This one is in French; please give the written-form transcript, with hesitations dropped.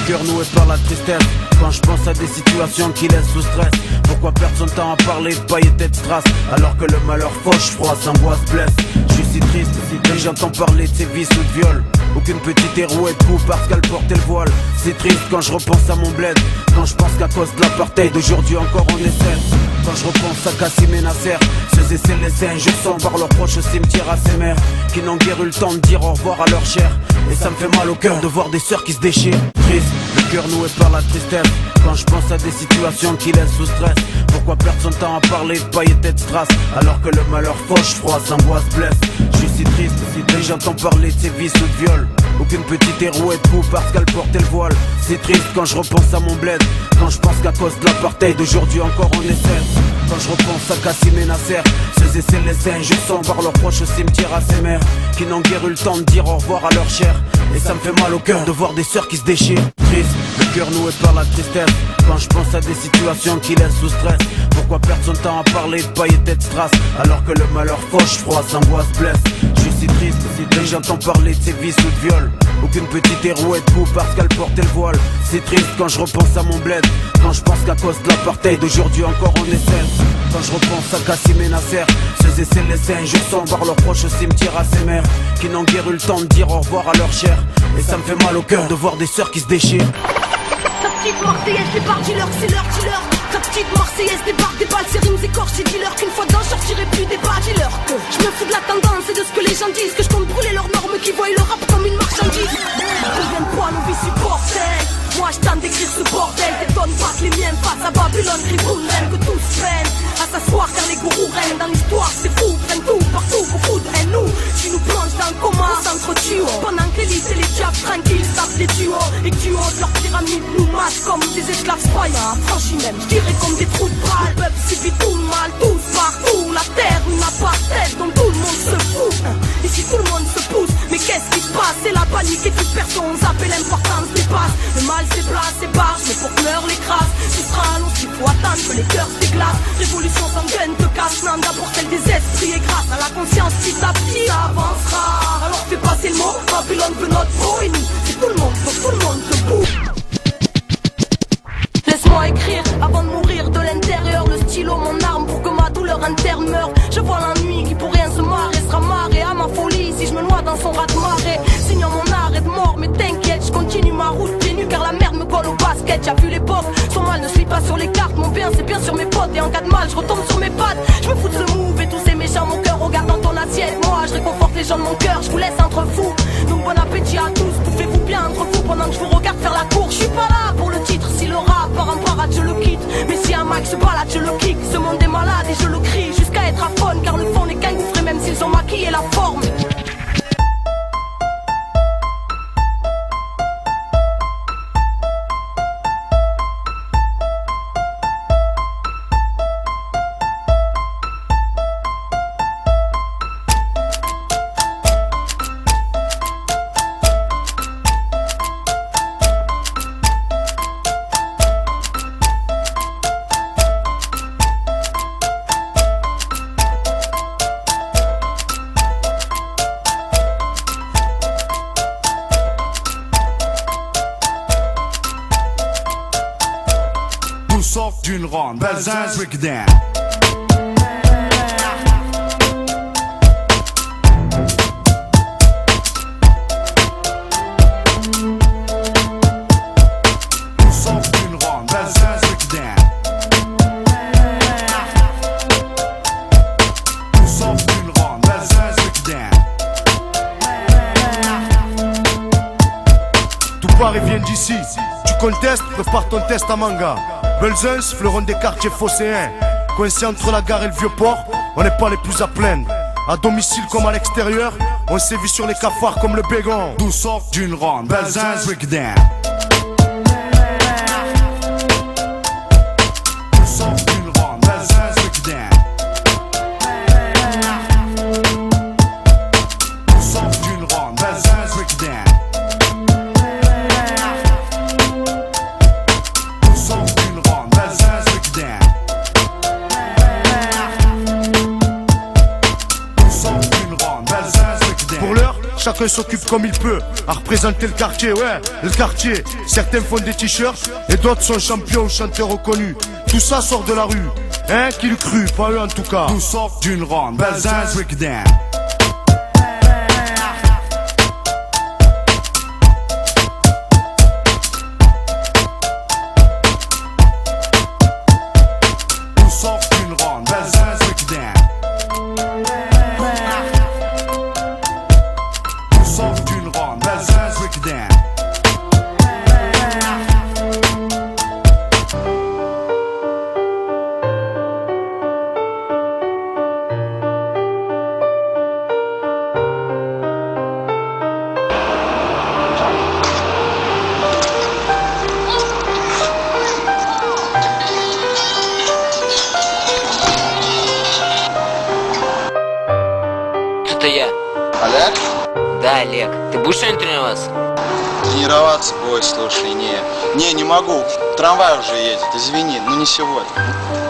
cœur noué par la tristesse. Quand je pense à des situations qui laissent sous stress, pourquoi perdre son temps à parler de paillettes et de strass, alors que le malheur fauche, froid, s'angoisse, blesse. Je suis si triste, et j'entends parler de ses vices ou de viol. Aucune petite héros est coup parce qu'elle portait le voile. C'est triste quand je repense à mon bled, quand je pense qu'à cause de l'apartheid d'aujourd'hui encore on essaie. Quand je repense à Kassim et Nasser, ceux et celles les injustants par leurs proches au cimetière à ces mères qui n'ont guère eu le temps de dire au revoir à leur chair. Et ça me fait mal au cœur de voir des sœurs qui se déchirent. Triste, le cœur noué par la tristesse. Quand je pense à des situations qui laissent sous stress, pourquoi perdre son temps à parler de paillettes et de strass, alors que le malheur fauche, froid, s'angoisse, blesse. Je suis si triste, et j'entends parler de ses vices ou de viol. Aucune petite héros est coup parce qu'elle portait le voile. C'est triste quand je repense à mon bled, quand je pense qu'à cause de l'apartheid d'aujourd'hui encore on essaie. Quand je repense à Kassim et Nasser, ceux et celles les injustants par leurs proches au cimetière à ces mères qui n'ont guère eu le temps de dire au revoir à leur chair. Et ça me fait mal au cœur de voir des sœurs qui se déchirent. Triste, le cœur noué par la tristesse. Quand je pense à des situations qui laissent sous stress, pourquoi perdre son temps à parler de paillettes et de strass, alors que le malheur fauche, froid, s'angoisse, blesse. Je suis si triste, et j'entends parler de ses vices ou de viol. Aucune petite héros est coup parce qu'elle portait le voile. C'est triste quand je repense à mon bled, quand je pense qu'à cause de l'apartheid d'aujourd'hui encore on essaie. Quand je repense à Kassim et Nasser, ceux et celles les injustants par leurs proches au cimetière à ces mères qui n'ont guère eu le temps de dire au revoir à leur chair. Et ça me fait mal au cœur de voir des sœurs qui se déchirent. Ta petite Marseillaise débarque, dis-leur, c'est leur dealer. Ta petite Marseillaise débarque, des balles, c'est rimes écorchées, dis-leur qu'une fois dedans, sortirai plus des bas, dis-leur que je me fous de la tendance et de ce que les gens disent, que je compte brûler leurs normes qui voient le rap comme une marchandise. Combien de fois nos vies supportent-elles? Moi je tente d'écrire ce bordel, t'étonnes pas que les miens face à Babylone, Triboun, reine, que tous prennent à s'asseoir car les gourous règnent dans l'histoire, c'est fou, prennent tout, partout, beaucoup de haine, nous, qui nous plongent dans le coma, on s'entretue, pendant que l'élite et les diables tranquilles tapent les duos, et que du haut de leur pyramide nous massent comme des esclaves spaïens, franchis même, je dirais comme des trous de balle, le peuple subit tout le mal, tous partout, la terre n'a pas de tête, donc tout le monde se fout, et si tout le monde se pousse, mais qu'est-ce qui se passe, c'est la panique et toute personne zappe l'importance dépasse, le mal c'est place, c'est barge, mais pour que meure les crasses, tu seras long s'il faut attendre que les cœurs se déglacent, révolution sanguine te casse, n'en d'abord celle des esprits, et grâce à la conscience petit à petit, ça avancera, alors fais passer le mot, Babylone veut notre peau, et nous, c'est tout le monde, faut tout le monde debout. Laisse-moi écrire avant de mourir de l'intérieur, le stylo, mon arme pour que ma douleur interne meure. Je vois l'ennui qui pour rien se marrer, sera marré à ma folie si je me noie dans son raz de marée. Signant mon arrêt de mort, mais t'inquiète, je continue ma route pieds nus car la merde me colle au basket. J'ai vu l'époque, son mal ne suit pas sur les cartes, mon bien c'est bien sur mes potes et en cas de mal je retombe sur mes pattes. Je me fous de ce move et tous ces méchants, mon cœur regarde dans ton assiette. Moi je réconforte les gens de mon cœur, je vous laisse entre vous. Donc bon appétit à tous, bouffez-vous bien entre vous pendant que je vous regarde faire la cour. Je suis pas là pour le titre, si le rap part en parade je le quitte, mais si un max se balade je le kick. Ce monde est malade et je le crie jusqu'à être aphone, car le fond n'est qu'un gouffre même s'ils ont maquillé la forme. D'une ronde, Belzins, Rickdown. Nous sommes d'une ronde, Belzins, Rickdown. Nous sommes d'une ronde, Belzins, Rickdown. Tout Paris vient d'ici. Tu contestes, prépare ton test à manga. Belzins, fleuron des quartiers phocéens. Coincé entre la gare et le vieux port, on n'est pas les plus à plaindre. À domicile comme à l'extérieur, on sévit sur les cafards comme le bégon. D'où sort d'une ronde, Belzins, Rickdown. D'où sort d'une ronde, Belzins, Rickdown. D'où sort d'une ronde, Belzins, Rickdown. chacun s'occupe comme il peut à représenter le quartier, ouais, le quartier. Certains font des t-shirts et d'autres sont champions ou chanteurs reconnus. Tout ça sort de la rue, hein, qui le crut, pas eux en tout cas. Tout sort d'une ronde, Belzins Breakdown. Tout sort d'une ronde, Belzins Breakdown. Tout sort d'une ronde, Belzins Breakdown. Это я. Олег? Да, Олег. Ты будешь сегодня тренироваться? Тренироваться? Ой, слушай, не могу. Трамвай уже едет, извини, но не сегодня.